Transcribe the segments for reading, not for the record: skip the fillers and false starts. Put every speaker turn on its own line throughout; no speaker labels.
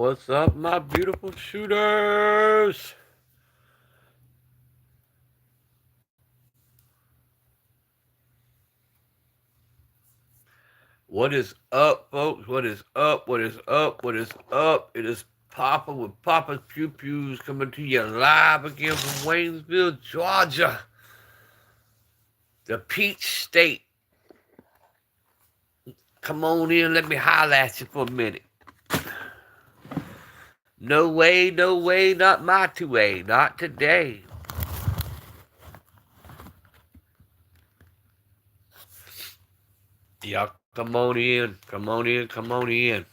What's up, my beautiful shooters? What is up, folks? What is up? What is up? What is up? It is Papa with Papa's Pew Pews coming to you live again from Waynesville, Georgia, the Peach State. Come on in, let me holler at you for a minute. No way, no way, not my two-way, not today. Y'all come on in, come on in, come on in.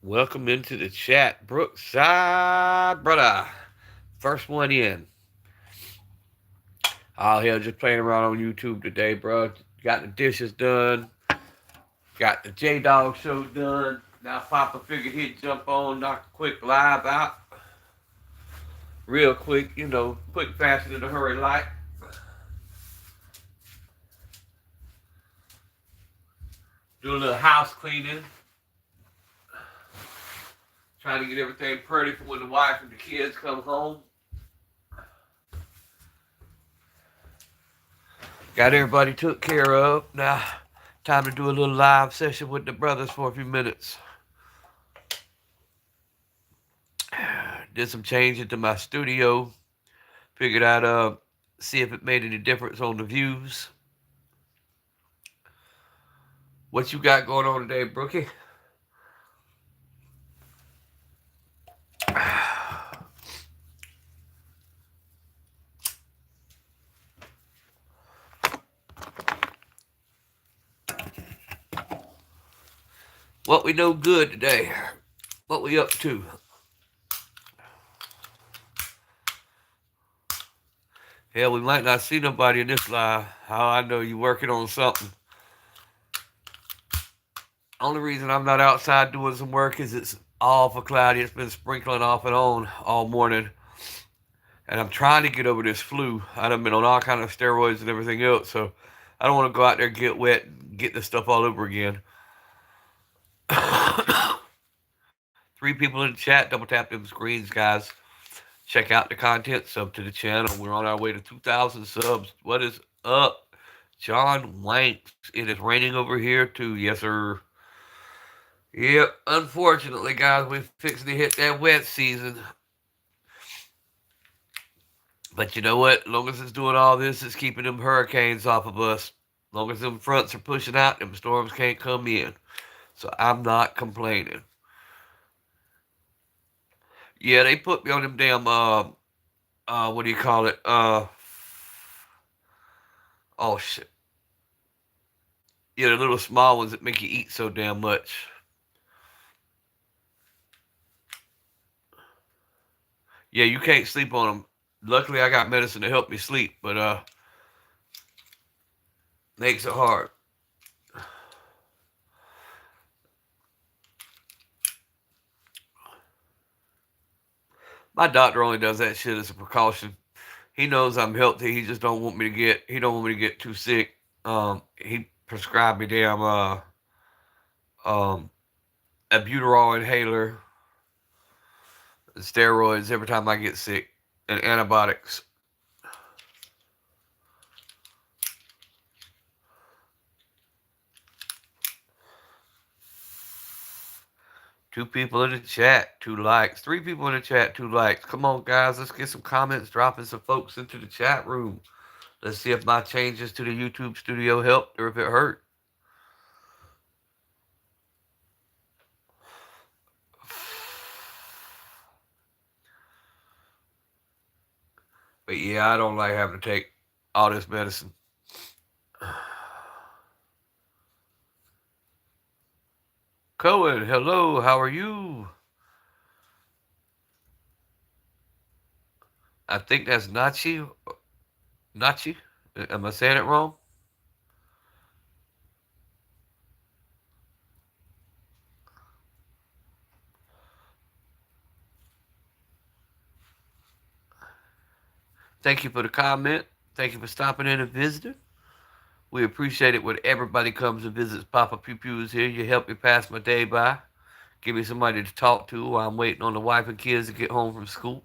Welcome into the chat, Brookside, brother. First one in. All hell, just playing around on YouTube today, bro. Got the dishes done. Got the J Dog show done. Now Papa figured he'd jump on, knock a quick live out. Real quick, quick, faster than a hurry light. Do a little house cleaning. Trying to get everything pretty for when the wife and the kids come home. Got everybody took care of. Now, time to do a little live session with the brothers for a few minutes. Did some changes to my studio. Figured I'd see if it made any difference on the views. What you got going on today, Brookie? What we know good today? What we up to? Hell, we might not see nobody in this live. How I know you working on something. Only reason I'm not outside doing some work is it's awful cloudy. It's been sprinkling off and on all morning. And I'm trying to get over this flu. I've been on all kind of steroids and everything else, so I don't want to go out there and get wet and get this stuff all over again. 3 people in the chat. Double tap them screens, guys. Check out the content. Sub to the channel. We're on our way to 2,000 subs. What is up, John Wanks? It is raining over here too. Yes, sir. Yep. Unfortunately, guys, we're fixing to hit that wet season. But you know what? As long as it's doing all this, it's keeping them hurricanes off of us. As long as them fronts are pushing out, them storms can't come in. So I'm not complaining. Yeah, they put me on them damn what do you call it? Oh shit. Yeah, the little small ones that make you eat so damn much. Yeah, you can't sleep on them. Luckily, I got medicine to help me sleep, but makes it hard. My doctor only does that shit as a precaution. He knows I'm healthy. He just don't want me to get. He don't want me to get too sick. He prescribed me damn um albuterol inhaler, and steroids every time I get sick, and antibiotics. 2 people in the chat, 2 likes. 3 people in the chat, 2 likes. Come on, guys. Let's get some comments, dropping some folks into the chat room. Let's see if my changes to the YouTube studio helped or if it hurt. But yeah, I don't like having to take all this medicine. Cohen, hello. How are you? I think that's Nachi. Nachi? Am I saying it wrong? Thank you for the comment. Thank you for stopping in and visiting. We appreciate it when everybody comes and visits Papa Pew Pews here. You help me pass my day by. Give me somebody to talk to while I'm waiting on the wife and kids to get home from school.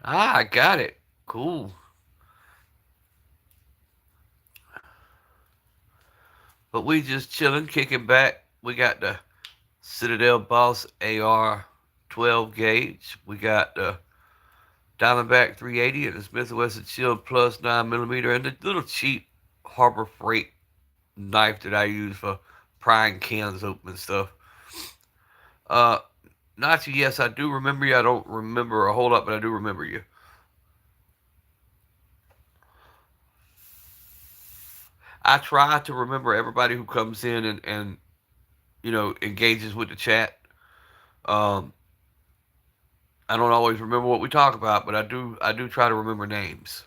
Ah, I got it. Cool. But we just chilling, kicking back. We got the Citadel Boss AR 12 gauge. We got the Diamondback 380 and the Smith & Wesson Shield Plus 9mm and the little cheap Harbor Freight knife that I use for prying cans open and stuff. Uh, Nachi, yes, I do remember you. I don't remember a whole lot, but I do remember you. I try to remember everybody who comes in and engages with the chat. Um, I don't always remember what we talk about, but I do try to remember names.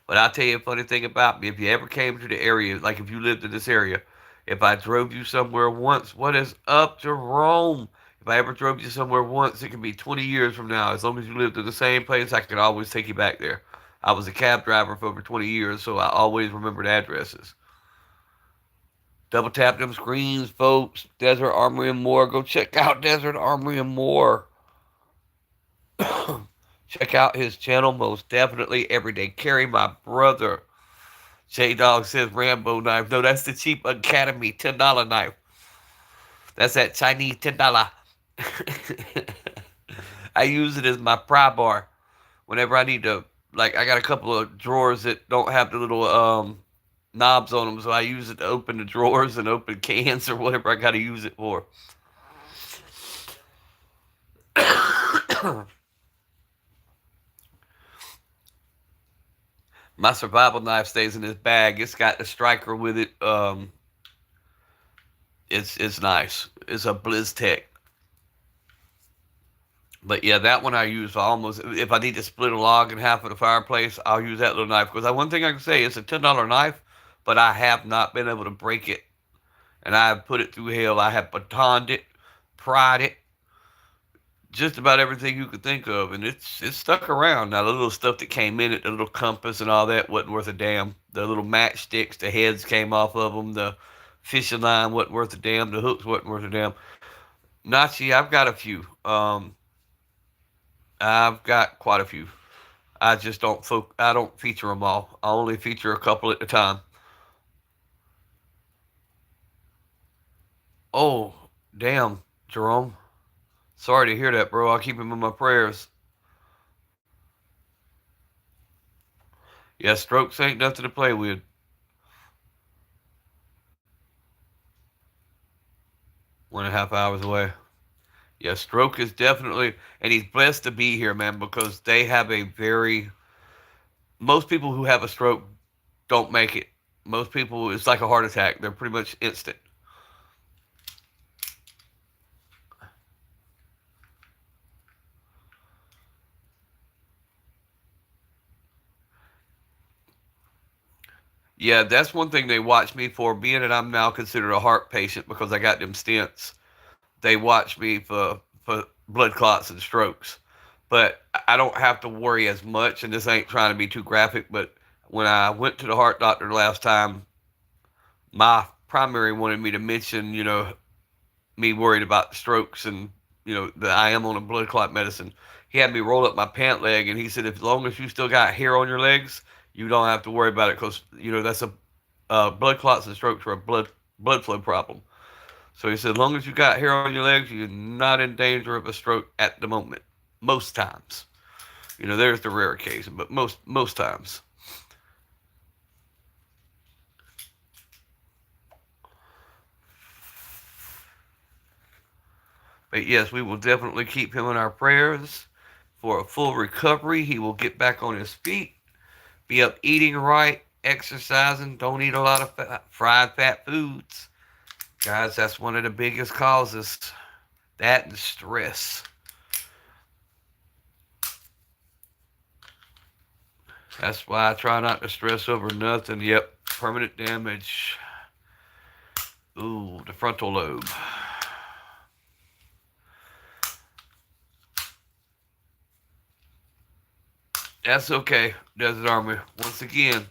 But I'll tell you a funny thing about me. If you ever came to the area, like if you lived in this area, if I drove you somewhere once, what is up, Jerome? If I ever drove you somewhere once, it can be 20 years from now. As long as you lived in the same place, I can always take you back there. I was a cab driver for over 20 years, so I always remembered addresses. Double tap them screens, folks. Desert Armory and More. Go check out Desert Armory and More. Check out his channel, most definitely. Everyday Carry, my brother. J Dog says Rambo knife. No, that's the cheap Academy $10 knife. That's that Chinese $10. I use it as my pry bar whenever I need to. Like, I got a couple of drawers that don't have the little knobs on them, so I use it to open the drawers and open cans or whatever I got to use it for. My survival knife stays in this bag. It's got the striker with it. It's nice. It's a BlizzTech. But yeah, that one I use for almost. If I need to split a log in half of the fireplace, I'll use that little knife. Because one thing I can say, it's a $10 knife, but I have not been able to break it, and I have put it through hell. I have batoned it, pried it, just about everything you could think of, and it's stuck around. Now the little stuff that came in it, the little compass and all that, wasn't worth a damn. The little matchsticks, the heads came off of them. The fishing line wasn't worth a damn. The hooks wasn't worth a damn. Nachi, I've got a few. I've got quite a few. I just I don't feature them all. I only feature a couple at a time. Oh, damn, Jerome. Sorry to hear that, bro. I'll keep him in my prayers. Yeah, strokes ain't nothing to play with. 1.5 hours away. Yeah, stroke is definitely, and he's blessed to be here, man, because they have a very. Most people who have a stroke don't make it. Most people, it's like a heart attack. They're pretty much instant. Yeah, that's one thing they watch me for. Being that I'm now considered a heart patient because I got them stents, they watch me for blood clots and strokes. But I don't have to worry as much, and this ain't trying to be too graphic, but when I went to the heart doctor last time, my primary wanted me to mention, me worried about strokes and, that I am on a blood clot medicine. He had me roll up my pant leg, and he said, as long as you still got hair on your legs, you don't have to worry about it because, that's a blood clots and strokes are a blood flow problem. So he said, as long as you got hair on your legs, you're not in danger of a stroke at the moment. Most times. There's the rare occasion, but most times. But yes, we will definitely keep him in our prayers for a full recovery. He will get back on his feet, be up eating right, exercising, don't eat a lot of fried fat foods. Guys, that's one of the biggest causes. That and stress. That's why I try not to stress over nothing. Yep, permanent damage. Ooh, the frontal lobe. That's okay, Desert Army. Once again,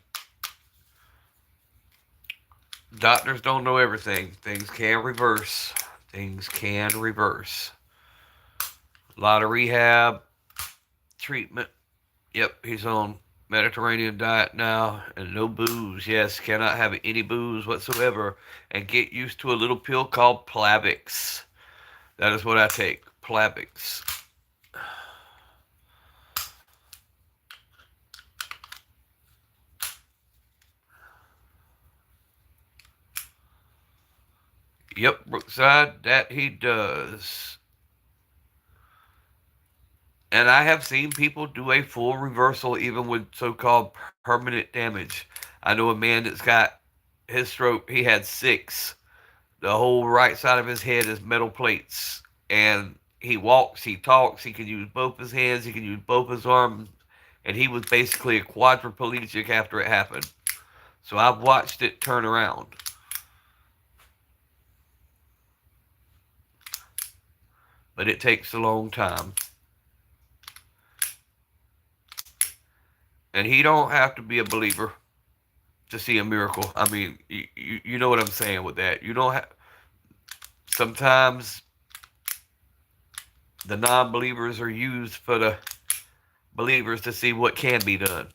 doctors don't know everything. Things can reverse. Things can reverse. A lot of rehab, treatment. Yep, he's on Mediterranean diet now and no booze. Yes, cannot have any booze whatsoever. And get used to a little pill called Plavix. That is what I take. Plavix. Yep, Brookside, that he does. And I have seen people do a full reversal even with so called permanent damage. I know a man that's got his stroke, he had six. The whole right side of his head is metal plates. And he walks, he talks, he can use both his hands, he can use both his arms. And he was basically a quadriplegic after it happened. So I've watched it turn around. But it takes a long time. And he don't have to be a believer to see a miracle. I mean, you know what I'm saying with that. You don't have. Sometimes the non-believers are used for the believers to see what can be done.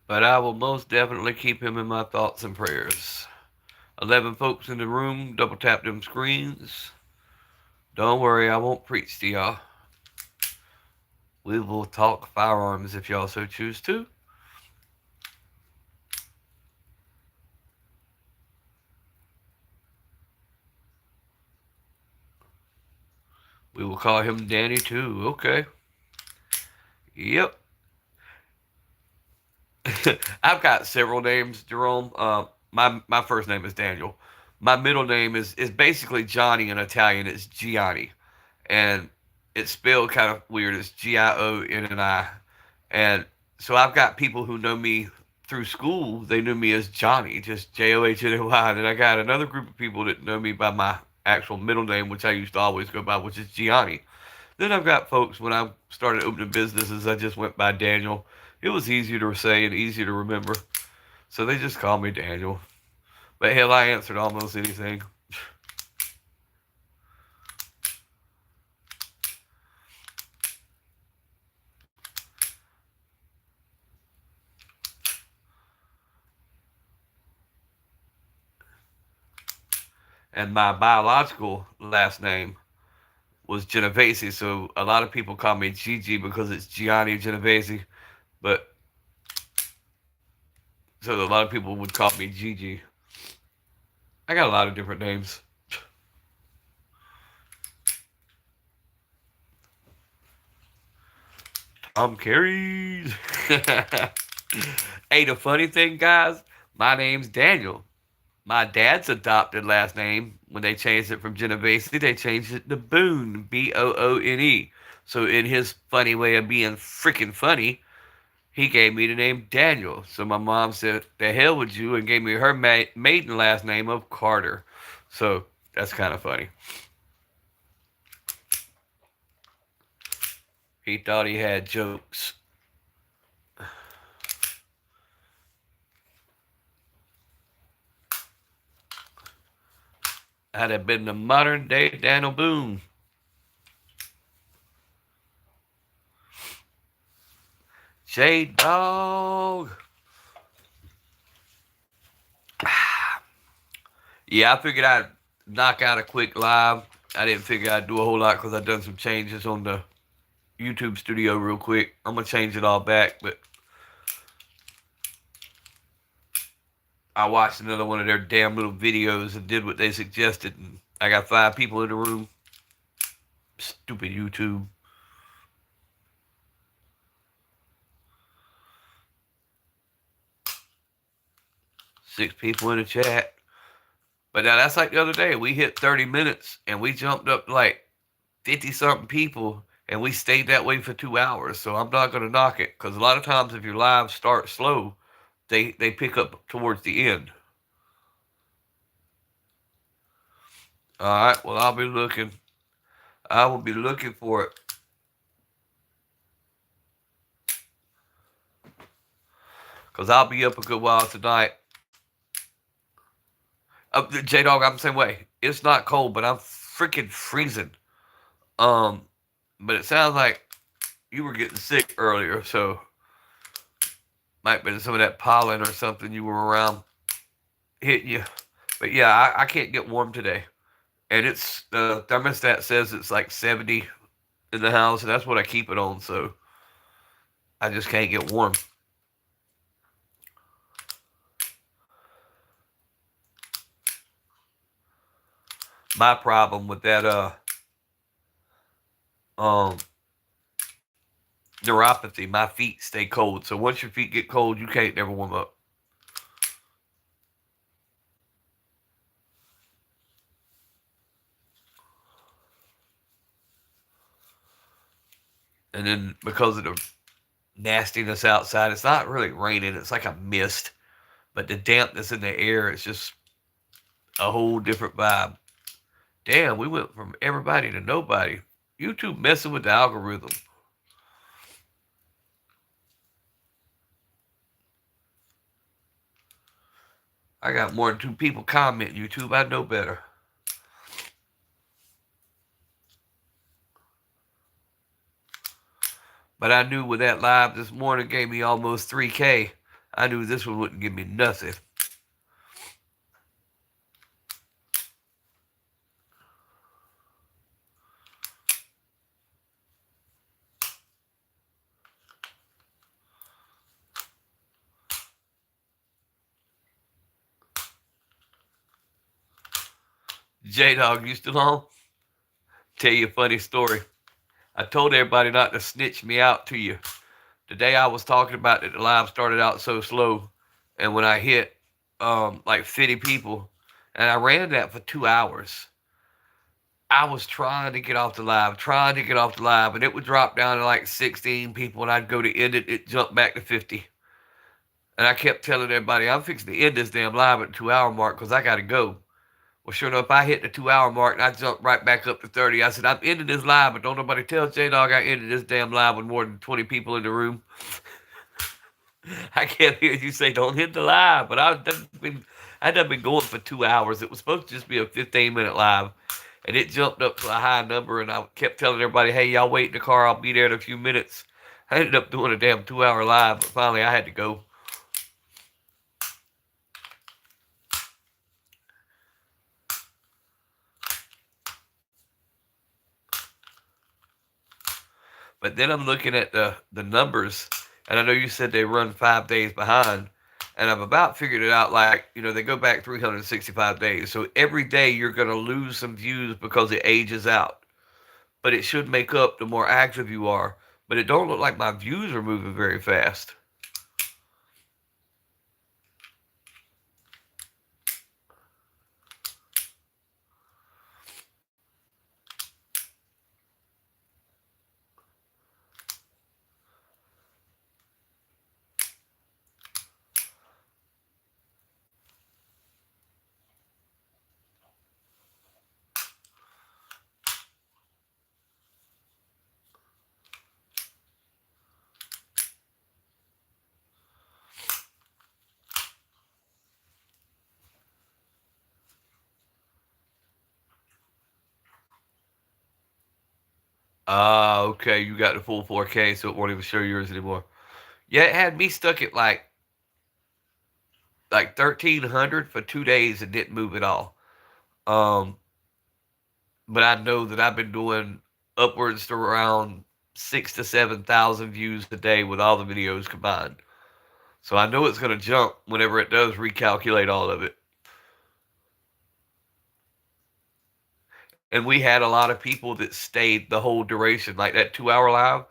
But I will most definitely keep him in my thoughts and prayers. 11 folks in the room. Double tap them screens. Don't worry, I won't preach to y'all. We will talk firearms if y'all so choose to. We will call him Danny too. Okay. Yep. I've got several names, Jerome. My first name is Daniel. My middle name is basically Johnny in Italian. It's Gianni, and it's spelled kind of weird. It's Gionni, and so I've got people who know me through school. They knew me as Johnny, just Johny, and I got another group of people that know me by my actual middle name, which I used to always go by, which is Gianni. Then I've got folks when I started opening businesses, I just went by Daniel. It was easier to say and easier to remember. So they just call me Daniel. But hell, I answered almost anything. And my biological last name was Genovese. So a lot of people call me Gigi because it's Gianni Genovese. But so a lot of people would call me Gigi. I got a lot of different names. Tom Carey. Hey, the funny thing, guys, my name's Daniel. My dad's adopted last name, when they changed it from Genovese, they changed it to Boone, Boone. So, in his funny way of being freaking funny, he gave me the name Daniel. So, my mom said, "The hell with you," and gave me her maiden last name of Carter. So, that's kind of funny. He thought he had jokes. I'd have been the modern day Daniel Boone. J Dog. Yeah, I figured I'd knock out a quick live. I didn't figure I'd do a whole lot because I've done some changes on the YouTube studio real quick. I'm gonna change it all back, but I watched another one of their damn little videos and did what they suggested, and I got 5 people in the room. Stupid YouTube. 6 people in the chat. But now that's like the other day. We hit 30 minutes and we jumped up to like 50 something people and we stayed that way for 2 hours. So I'm not going to knock it because a lot of times if your lives start slow, they pick up towards the end. All right. Well, I'll be looking. I will be looking for it. Because I'll be up a good while tonight. J Dog, I'm the same way. It's not cold, but I'm freaking freezing. Um, but it sounds like you were getting sick earlier, so might be some of that pollen or something you were around hitting you. But yeah, I can't get warm today. And it's the thermostat says it's like 70 in the house, and that's what I keep it on, so I just can't get warm. My problem with that um neuropathy, my feet stay cold. So once your feet get cold, you can't never warm up. And then because of the nastiness outside, it's not really raining, it's like a mist. But the dampness in the air is just a whole different vibe. Damn, we went from everybody to nobody. YouTube messing with the algorithm. I got more than 2 people comment YouTube. I know better. But I knew when that live this morning gave me almost 3K, I knew this one wouldn't give me nothing. J Dog, you still on? Tell you a funny story. I told everybody not to snitch me out to you. The day I was talking about that the live started out so slow, and when I hit like 50 people, and I ran that for 2 hours. I was trying to get off the live, and it would drop down to like 16 people, and I'd go to end it, it jumped back to 50. And I kept telling everybody, I'm fixing to end this damn live at the 2 hour mark because I got to go. Well, sure enough, I hit the 2 hour mark and I jumped right back up to 30. I said, I'm ending this live, but don't nobody tell J Dog I ended this damn live with more than 20 people in the room. I can't hear you say, don't hit the live, but I'd done been going for 2 hours. It was supposed to just be a 15-minute live, and it jumped up to a high number, and I kept telling everybody, hey, y'all wait in the car. I'll be there in a few minutes. I ended up doing a damn 2 hour live, but finally I had to go. But then I'm looking at the numbers, and I know you said they run 5 days behind, and I've about figured it out. Like they go back 365 days, so every day you're going to lose some views because it ages out. But it should make up the more active you are. But it don't look like my views are moving very fast. Ah, okay, you got the full 4K, so it won't even show yours anymore. Yeah, it had me stuck at like 1,300 for 2 days and didn't move at all. Um, but I know that I've been doing upwards to around 6 to 7,000 views a day with all the videos combined. So I know it's going to jump whenever it does recalculate all of it. And we had a lot of people that stayed the whole duration, like that 2 hour live.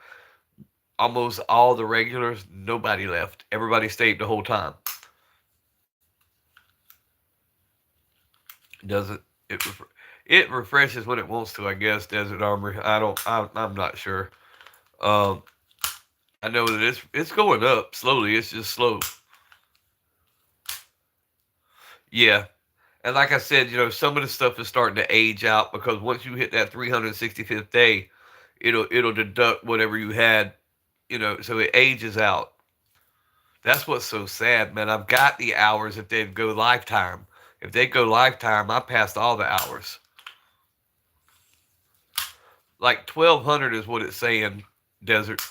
Almost all the regulars, nobody left. Everybody stayed the whole time. Doesn't it? It refreshes when it wants to, I guess. Desert Armor. I don't. I'm not sure. Um, I know that it's going up slowly. It's just slow. Yeah, and like I said, some of the stuff is starting to age out because once you hit that 365th day, it'll deduct whatever you had. So it ages out. That's what's so sad, man. I've got the hours if they go lifetime. If they go lifetime, I passed all the hours. Like 1200 is what it's saying, Desert.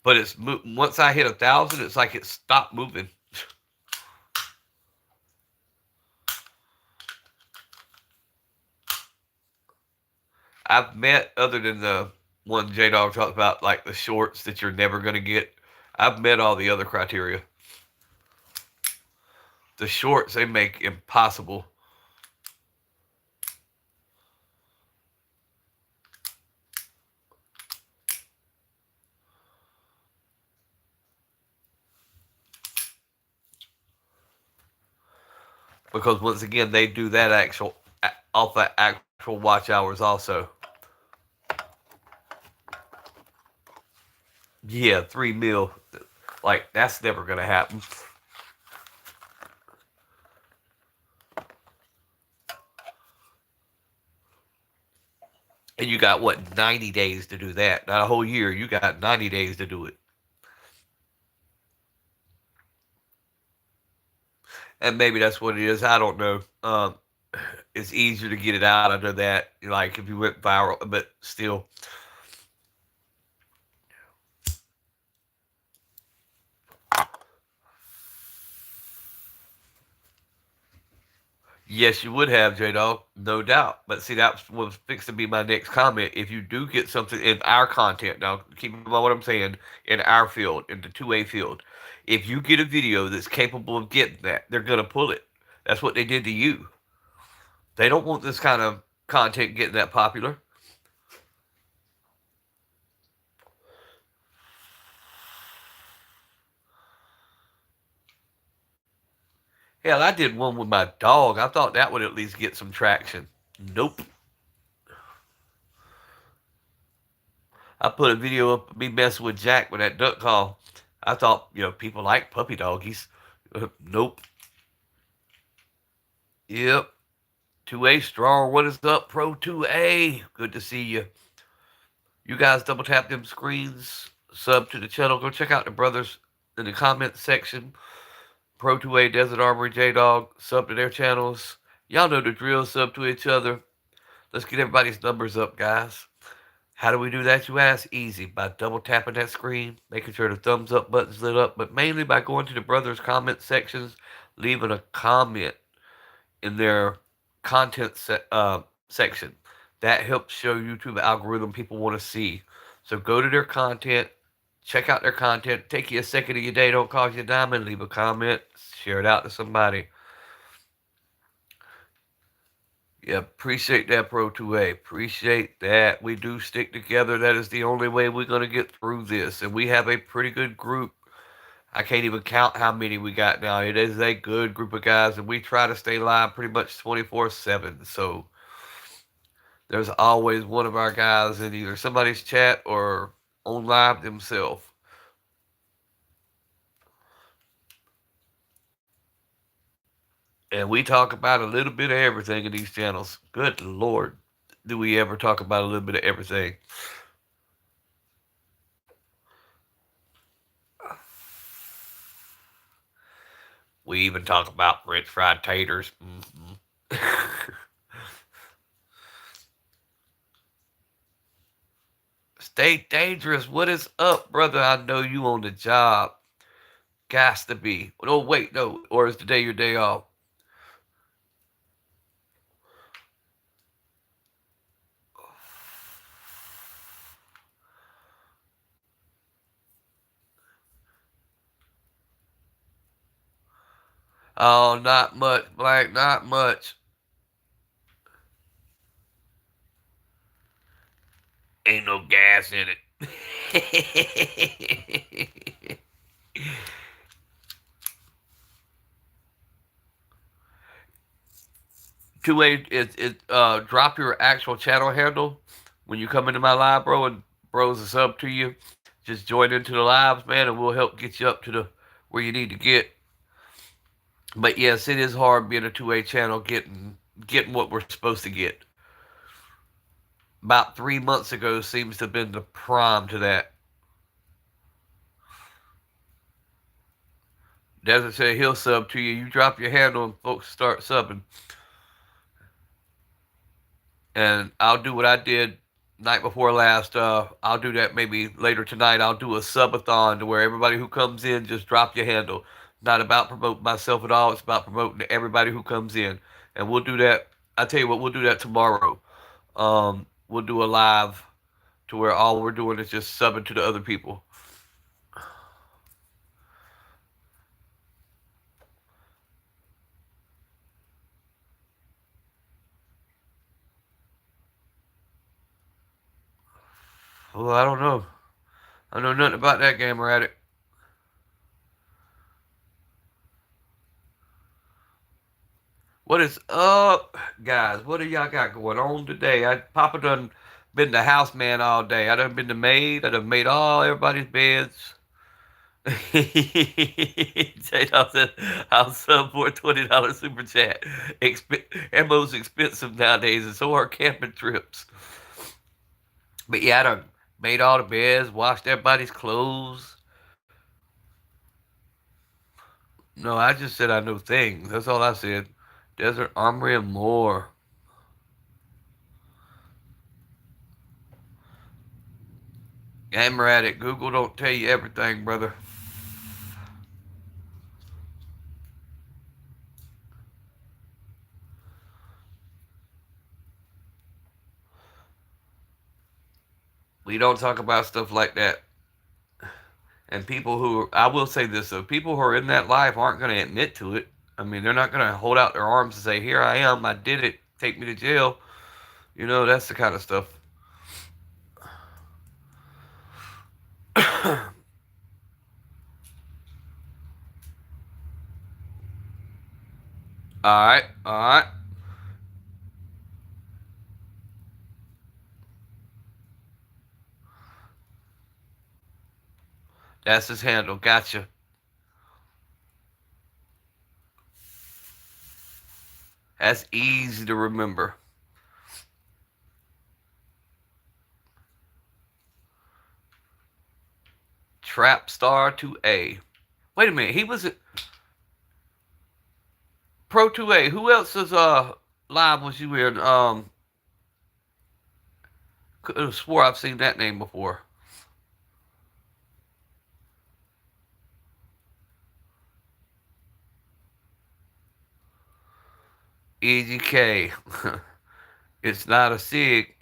But once I hit 1,000, it's like it stopped moving. I've met, other than the one J Dog talked about, like the shorts that you're never going to get. I've met all the other criteria. The shorts they make impossible because once again they do that actual off that actual watch hours also. Yeah, 3 mil. Like that's never going to happen. And you got what 90 days to do that? Not a whole year. You got 90 days to do it. And maybe that's what it is. I don't know. It's easier to get it out. I know that. Like if you went viral, but still, yes, you would have, J Dog, no doubt. But see, that was fixed to be my next comment. If you do get something in our content, now keep in mind what I'm saying, in our field, in the 2A field, if you get a video that's capable of getting that, they're gonna pull it. That's what they did to you. They don't want this kind of content getting that popular. Hell, I did one with my dog. I thought that would at least get some traction. Nope. I put a video up of me messing with Jack with that duck call. I thought, people like puppy doggies. Nope. Yep. 2A strong. What is up, Pro 2A? Good to see you. You guys double tap them screens, sub to the channel. Go check out the brothers in the comment section. Pro 2A, Desert Armory, J Dog, sub to their channels. Y'all know the drill, sub to each other. Let's get everybody's numbers up, guys. How do we do that, you ask? Easy, by double tapping that screen, making sure the thumbs up button's lit up, but mainly by going to the brothers' comment sections, leaving a comment in their section. That helps show YouTube algorithm people want to see. So go to their content, check out their content, take you a second of your day, don't cost you a dime, and leave a comment, share it out to somebody. Yeah, appreciate that, Pro 2A. Appreciate that. We do stick together. That is the only way we're going to get through this. And we have a pretty good group. I can't even count how many we got now. It is a good group of guys, and we try to stay live pretty much 24/7. So there's always one of our guys in either somebody's chat or on live themselves. And we talk about a little bit of everything in these channels. Good Lord. Do we ever talk about a little bit of everything? We even talk about French fried taters. Stay dangerous. What is up, brother? I know you on the job. Gas to be. No, wait, no. Or is today your day off? Oh, not much, Black. Not much. Ain't no gas in it. Two-way is drop your actual channel handle when you come into my live, bro, and bros a sub to you. Just join into the lives, man, and we'll help get you up to the where you need to get. But yes, it is hard being a two-way channel, getting what we're supposed to get. About 3 months ago seems to have been the prime to that. Desert said he'll sub to you. You drop your handle and folks start subbing. And I'll do what I did night before last. I'll do that maybe later tonight. I'll do a subathon to where everybody who comes in just drop your handle. Not about promoting myself at all. It's about promoting everybody who comes in. And we'll do that. I tell you what, we'll do that tomorrow. We'll do a live to where all we're doing is just subbing to the other people. Well, I don't know. I know nothing about that gamer addict. What is up, guys? What do y'all got going on today? Papa done been the house man all day. I done been the maid. I done made all everybody's beds. J-Dog said, I'll sub for a $20 super chat. Ammo's expensive nowadays, and so are camping trips. But yeah, I done made all the beds, washed everybody's clothes. No, I just said I know things. That's all I said. Desert Armory and more. Gamer addict. Google don't tell you everything, brother. We don't talk about stuff like that. And people who, I will say this though, people who are in that life aren't going to admit to it. I mean, they're not going to hold out their arms and say, "Here I am, I did it, take me to jail." You know, that's the kind of stuff. All right, all right. That's his handle. Gotcha. That's easy to remember. Trap Star 2A. Wait a minute, he was at Pro 2A. Who else is live was you in? Could have swore I've seen that name before. Easy K. It's not a SIG.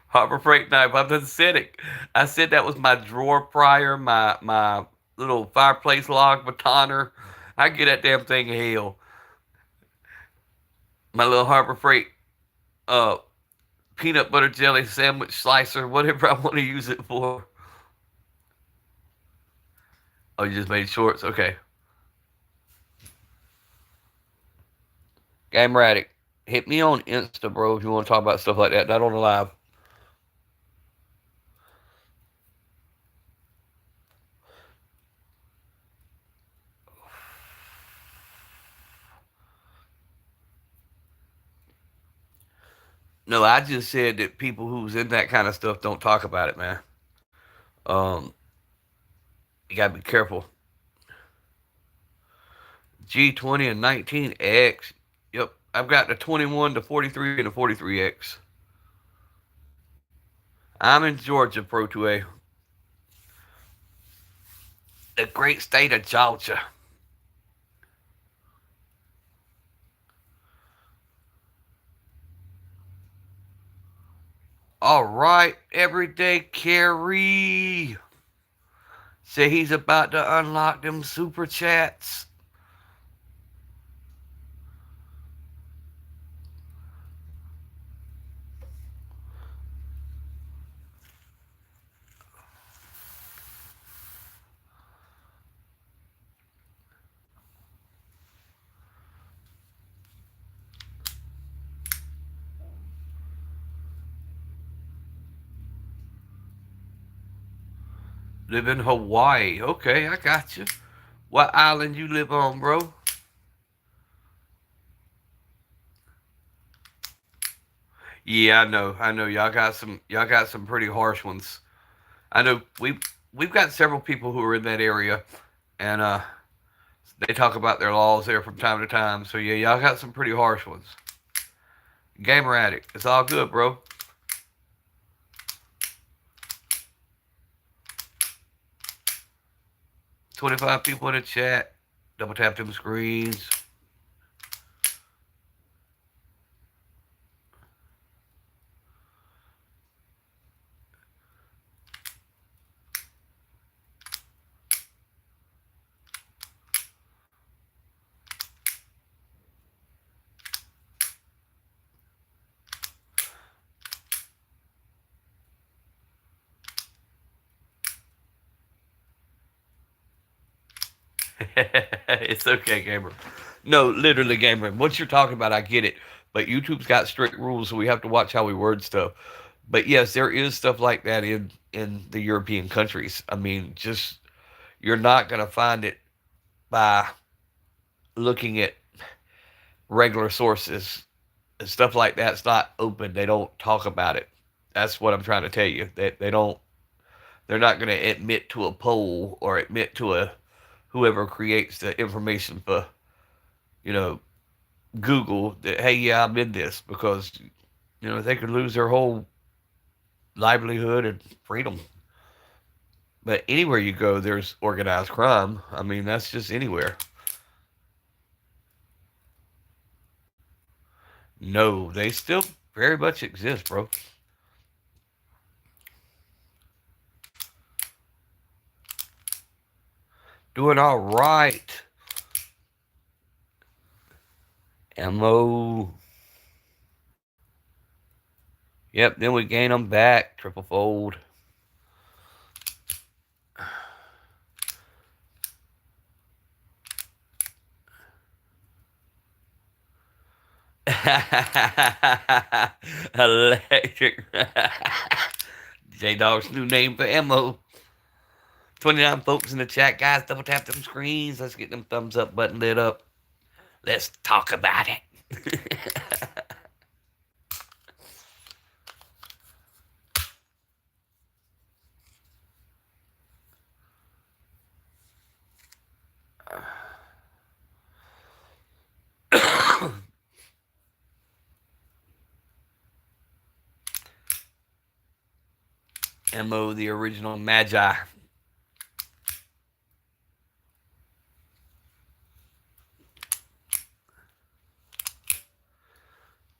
Harbor Freight knife. I've done said it. I said that was my drawer prior, my little fireplace log batoner. I get that damn thing in hell. My little Harbor Freight uh peanut butter jelly sandwich slicer, whatever I want to use it for. Oh, you just made shorts? Okay. Game Radic. Hit me on Insta, bro, if you want to talk about stuff like that. Not on the live. No, I just said that people who's in that kind of stuff don't talk about it, man. Um, you gotta be careful. G20 and 19X. Yep, I've got the 21, the 43, and the 43X. I'm in Georgia, Pro 2A. The great state of Georgia. All right, everyday carry. Say he's about to unlock them super chats. Live in Hawaii. Okay, I got you. What island you live on, bro? Yeah, I know. I know. Y'all got some. Y'all got some pretty harsh ones. I know. We've got several people who are in that area, and they talk about their laws there from time to time. So yeah, y'all got some pretty harsh ones. Gamer addict. It's all good, bro. 25 people in the chat. Double tap them screens. It's okay, gamer. No, literally, gamer. What you're talking about, I get it. But YouTube's got strict rules, so we have to watch how we word stuff. But yes, there is stuff like that in the European countries. I mean, just you're not gonna find it by looking at regular sources. Stuff like that's not open. They don't talk about it. That's what I'm trying to tell you. They don't. They're not going to admit to a poll or admit to a whoever creates the information for you know Google that hey yeah I'm in this because they could lose their whole livelihood and freedom. But anywhere you go, there's organized crime. I mean, that's just anywhere. No, they still very much exist, bro. Doing all right. Mo. Yep. Then we gain them back. Triple fold. Electric. J Dog's new name for Mo. 29 folks in the chat, guys. Double tap them screens. Let's get them thumbs up button lit up. Let's talk about it. Mo, the original Magi.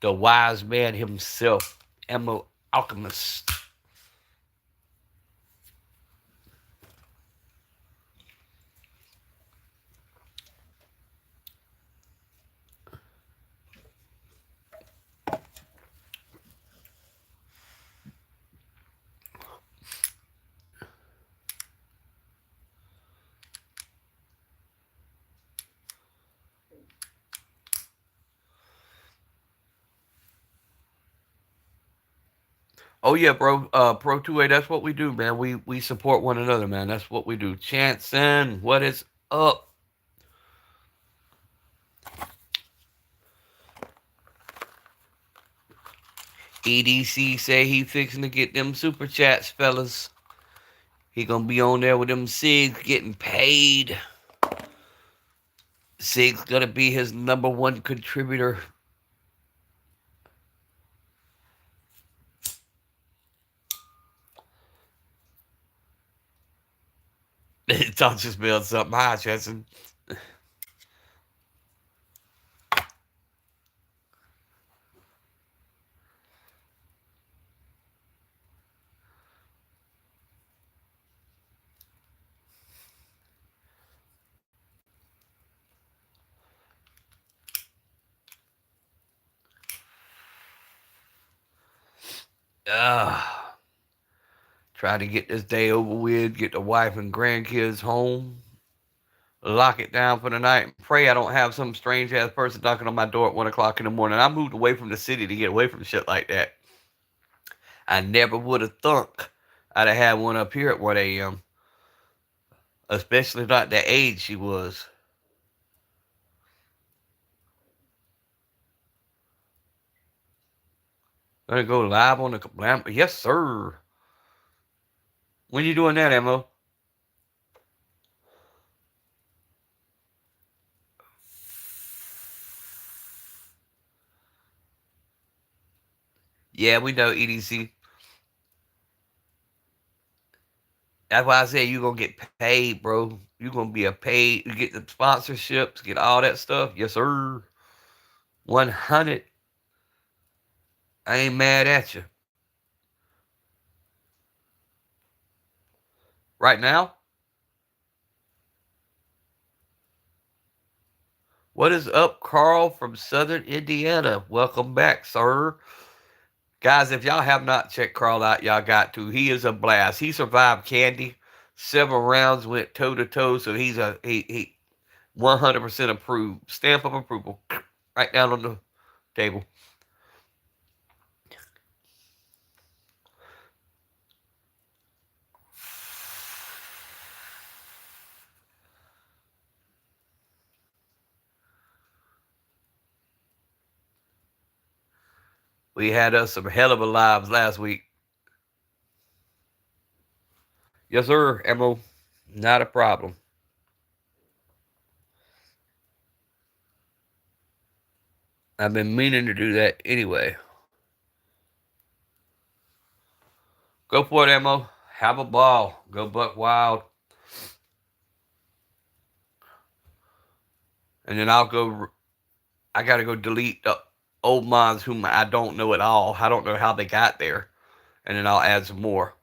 The wise man himself. Mo Alchemist. Oh yeah, bro. Pro 2A, that's what we do, man. We support one another, man. That's what we do. Chanson, what is up? EDC say he fixing to get them super chats, fellas. He gonna be on there with them SIGs getting paid. SIG's gonna be his number one contributor. Don't just build something high, Chesson. Try to get this day over with, get the wife and grandkids home, lock it down for the night, and pray I don't have some strange ass person knocking on my door at 1 o'clock in the morning. I moved away from the city to get away from shit like that. I never would have thunk I'd have had one up here at 1 a.m. especially not the age she was. Gonna go live on the Kablam. Yes, sir. When you doing that, Mo? Yeah, we know EDC. That's why I said you gonna get paid, bro. You gonna be a paid. You get the sponsorships, get all that stuff. Yes, sir. 100. I ain't mad at you. Right now, what is up, Carl from Southern Indiana? Welcome back, sir. Guys, if y'all have not checked Carl out, y'all got to. He is a blast. He survived Candy. Several rounds went toe to toe, so he 100% approved. Stamp of approval. Right down on the table. We had us some hell of a lives last week. Yes, sir, Mo. Not a problem. I've been meaning to do that anyway. Go for it, Mo. Have a ball. Go buck wild. And then I'll go. I got to go delete the old mods whom I don't know at all. I don't know how they got there. And then I'll add some more.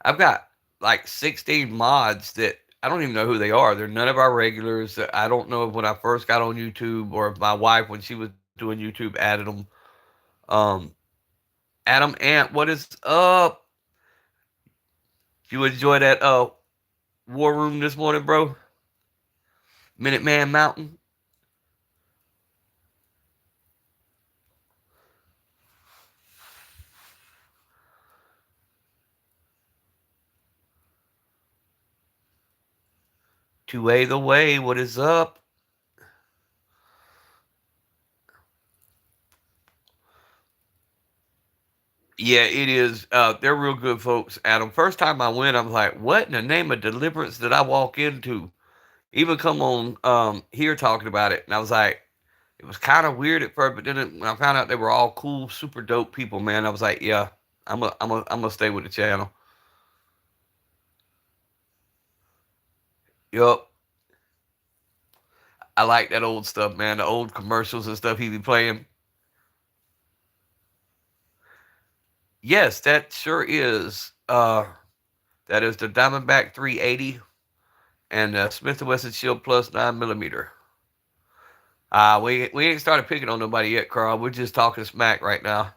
I've got like 16 mods that I don't even know who they are. They're none of our regulars. I don't know if when I first got on YouTube or if my wife, when she was doing YouTube, added them. Um, Adam Ant, what is up? You enjoy that war room this morning, bro? Minuteman Mountain. NOWay the way. What is up? Yeah, it is. They're real good folks, Adam. First time I went, I was like, what in the name of deliverance did I walk into? Even come on here talking about it. And I was like, it was kind of weird at first, but then when I found out they were all cool, super dope people, man, I was like, yeah, I'm gonna stay with the channel. Yup. I like that old stuff, man. The old commercials and stuff he be playing. Yes, that sure is. That is the Diamondback 380 and Smith& Wesson Shield Plus 9mm. We ain't started picking on nobody yet, Carl. We're just talking smack right now.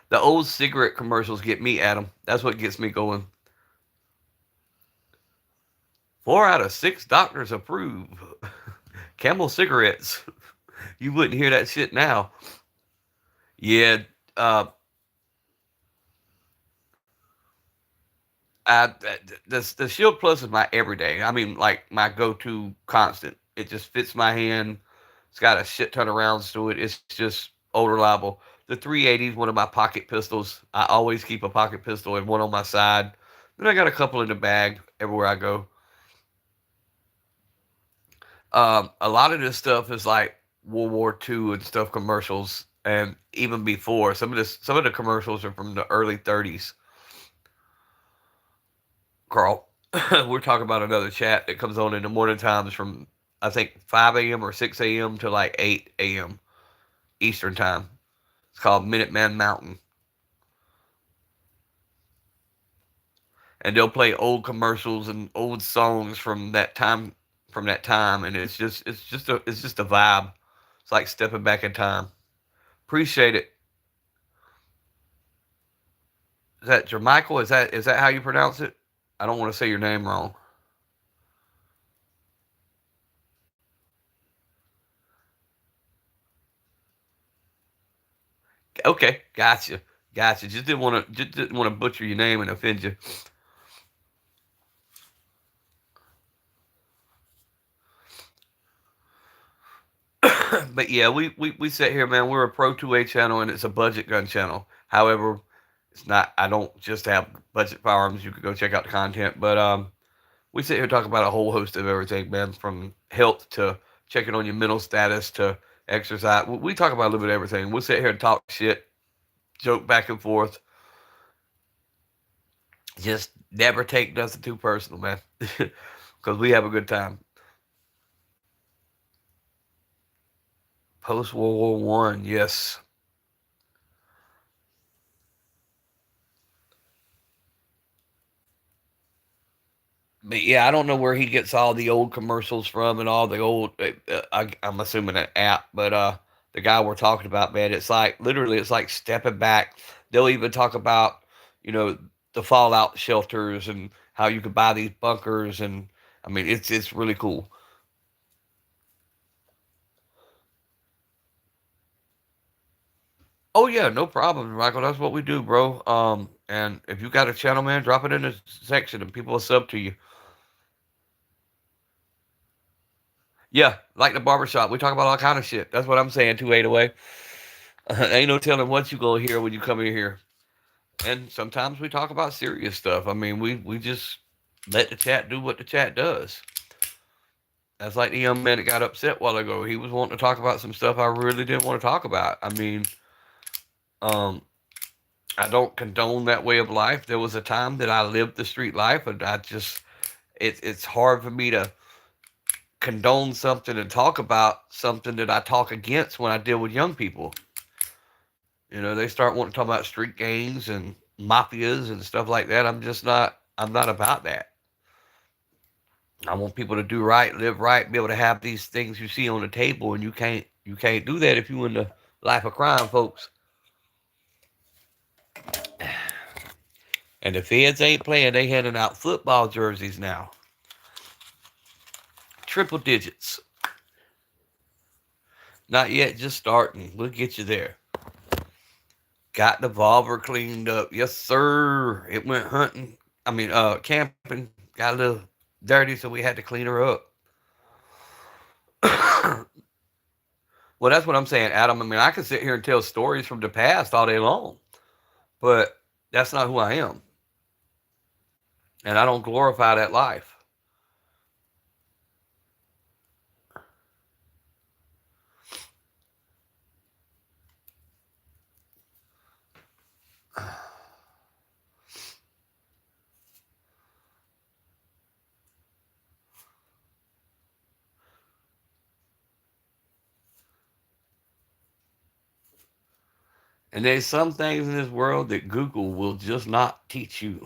The old cigarette commercials get me, Adam. That's what gets me going. 4 out of 6 doctors approve. Camel cigarettes. You wouldn't hear that shit now. Yeah, uh, the Shield Plus is my everyday. I mean, like my go-to constant. It just fits my hand. It's got a shit ton of rounds to it. It's just old reliable. The 380 is one of my pocket pistols. I always keep a pocket pistol and one on my side. Then I got a couple in the bag everywhere I go. A lot of this stuff is like World War II and stuff commercials, and even before some of the commercials are from the early 30s. Carl, we're talking about another chat that comes on in the morning times from I think 5 a.m. or 6 a.m. to like 8 a.m. Eastern time. It's called Minuteman Mountain, and they'll play old commercials and old songs from that time, and it's just a vibe. It's like stepping back in time. Appreciate it. Is that Jermichael? Is that how you pronounce it? I don't want to say your name wrong. Okay, gotcha, Gotcha. Just didn't want to butcher your name and offend you. But yeah, we sit here, man. We're a Pro 2A channel and it's a budget gun channel. However, it's not. I don't just have budget firearms. You could go check out the content, but we sit here and talk about a whole host of everything, man. From health to checking on your mental status to exercise. We talk about a little bit of everything. We'll sit here and talk shit, joke back and forth. Just never take nothing too personal, man, because we have a good time. Post World War I, yes. But yeah, I don't know where he gets all the old commercials from and all the old. I'm assuming an app, but the guy we're talking about, man, it's like literally, it's like stepping back. They'll even talk about, you know, the fallout shelters and how you could buy these bunkers, and I mean, it's really cool. Oh yeah, no problem, Michael. That's what we do, bro. And if you got a channel, man, drop it in the section, and people will sub to you. Yeah, like the barbershop, we talk about all kind of shit. That's what I'm saying. 2 8 away. Ain't no telling what you gonna hear when you come in here. And sometimes we talk about serious stuff. I mean, we just let the chat do what the chat does. That's like the young man that got upset a while ago. He was wanting to talk about some stuff I really didn't want to talk about. I mean, um, I don't condone that way of life. There was a time that I lived the street life, and it's hard for me to condone something and talk about something that I talk against when I deal with young people. You know, they start wanting to talk about street gangs and mafias and stuff like that. I'm just not. I'm not about that. I want people to do right, live right, be able to have these things you see on the table, and you can't do that if you in the life of crime, folks. And the feds ain't playing. They handing out football jerseys now, triple digits. Not yet, just starting. We'll get you there. Got the Volver cleaned up. Yes, sir. It went hunting. I mean, camping. Got a little dirty, so we had to clean her up. Well, that's what I'm saying, Adam. I mean, I can sit here and tell stories from the past all day long, but that's not who I am. And I don't glorify that life. And there's some things in this world that Google will just not teach you.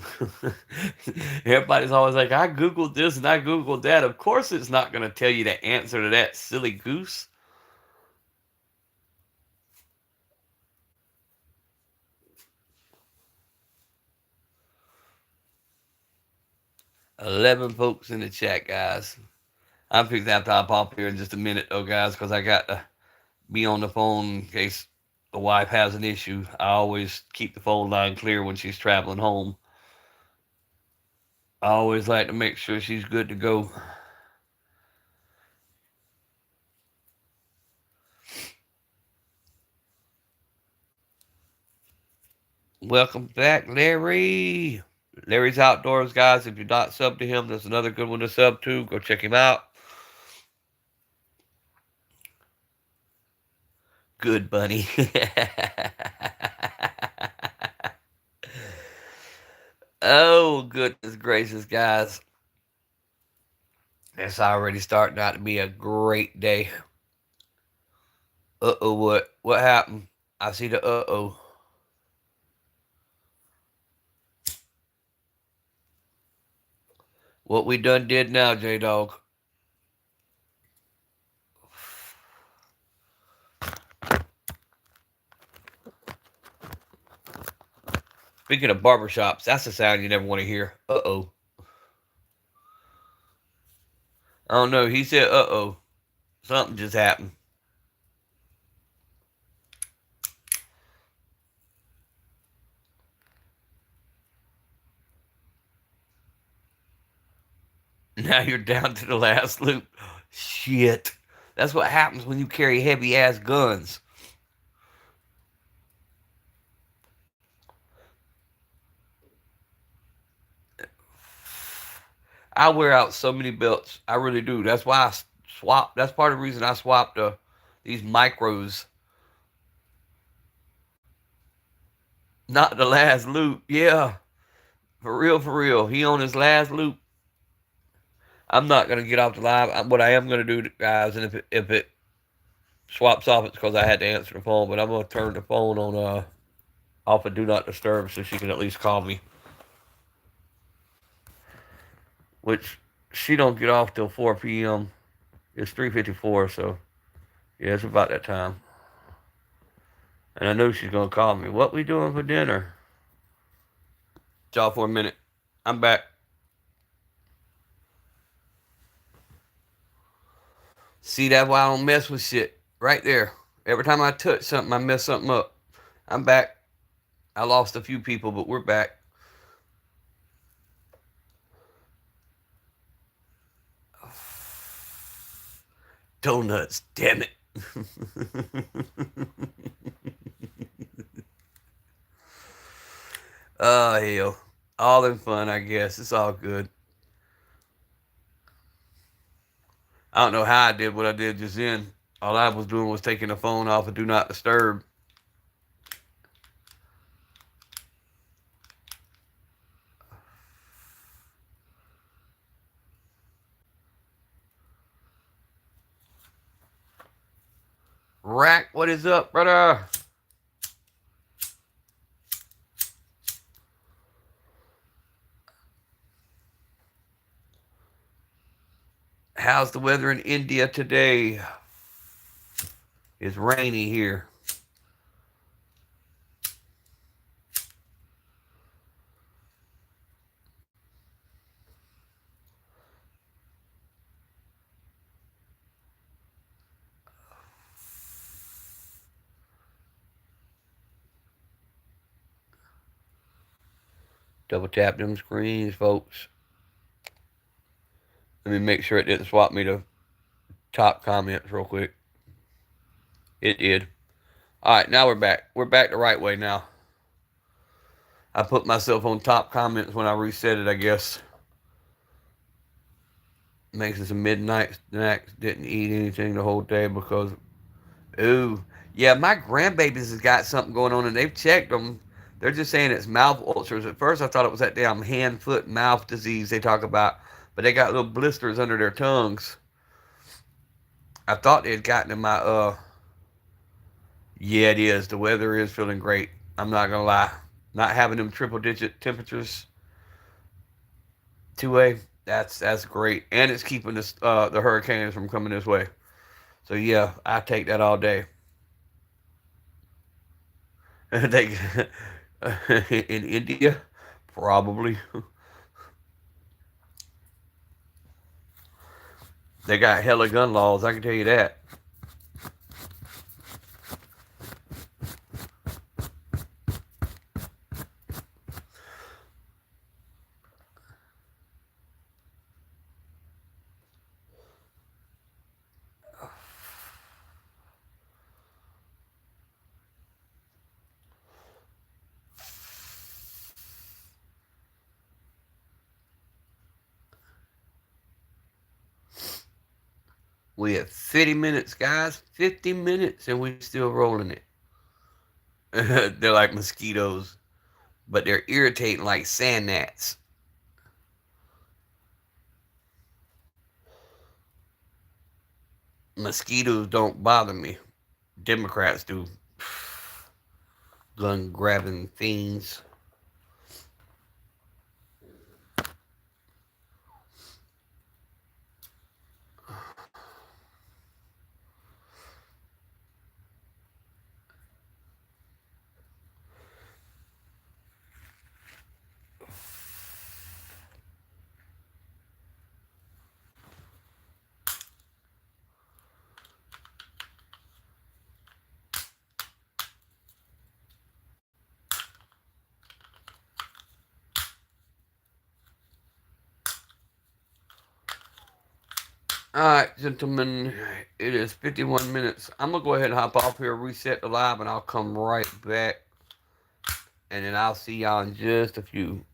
Everybody's always like, I Googled this and I Googled that. Of course, it's not going to tell you the answer to that, silly goose. 11 folks in the chat, guys. I'm fixing to have to hop off here in just a minute, though, guys, because I got to be on the phone in case the wife has an issue. I always keep the phone line clear when she's traveling home. I always like to make sure she's good to go. Welcome back, Larry. Larry's Outdoors, guys. If you're not sub to him, there's another good one to sub to. Go check him out. Good bunny. Oh, goodness gracious, guys. It's already starting out to be a great day. Uh-oh, what? What happened? I see the uh-oh. What we done did now, J-Dog. Speaking of barbershops, that's the sound you never want to hear. Uh-oh. I don't know. He said uh-oh. Something just happened. Now you're down to the last loop. Shit. That's what happens when you carry heavy ass guns. I wear out so many belts. I really do. That's why I swap. That's part of the reason I swapped these micros. Not the last loop. Yeah. For real, for real. He on his last loop. I'm not gonna get off the live. What I am gonna do, guys, and if it swaps off, it's because I had to answer the phone. But I'm gonna turn the phone on off of do not disturb so she can at least call me. Which she don't get off till 4 p.m. It's 3:54, so yeah, it's about that time. And I know she's gonna call me. What we doing for dinner? Y'all for a minute. I'm back. See, that's why I don't mess with shit. Right there. Every time I touch something, I mess something up. I'm back. I lost a few people, but we're back. Donuts, damn it. Oh, hell. All in fun, I guess. It's all good. I don't know how I did what I did just then. All I was doing was taking the phone off of do not disturb. Rack, what is up, brother? How's the weather in India today? It's rainy here. Double tap them screens, folks. Let me make sure it didn't swap me to top comments real quick. It did. All right, now we're back. We're back the right way now. I put myself on top comments when I reset it, I guess. Makes it a midnight snack. Didn't eat anything the whole day because, ooh. Yeah, my grandbabies has got something going on and they've checked them. They're just saying it's mouth ulcers. At first, I thought it was that damn hand, foot, mouth disease they talk about, but they got little blisters under their tongues. I thought they had gotten in my Yeah, it is. The weather is feeling great. I'm not gonna lie. Not having them triple digit temperatures, 2A. That's great, and it's keeping the hurricanes from coming this way. So yeah, I take that all day. they in India, probably they got hella gun laws. I can tell you that. We have 50 minutes, guys. 50 minutes, and we're still rolling it. They're like mosquitoes, but they're irritating like sand gnats. Mosquitoes don't bother me. Democrats do. Gun grabbing fiends. Alright, gentlemen, it is 51 minutes. I'm going to go ahead and hop off here, reset the live, and I'll come right back. And then I'll see y'all in just a few.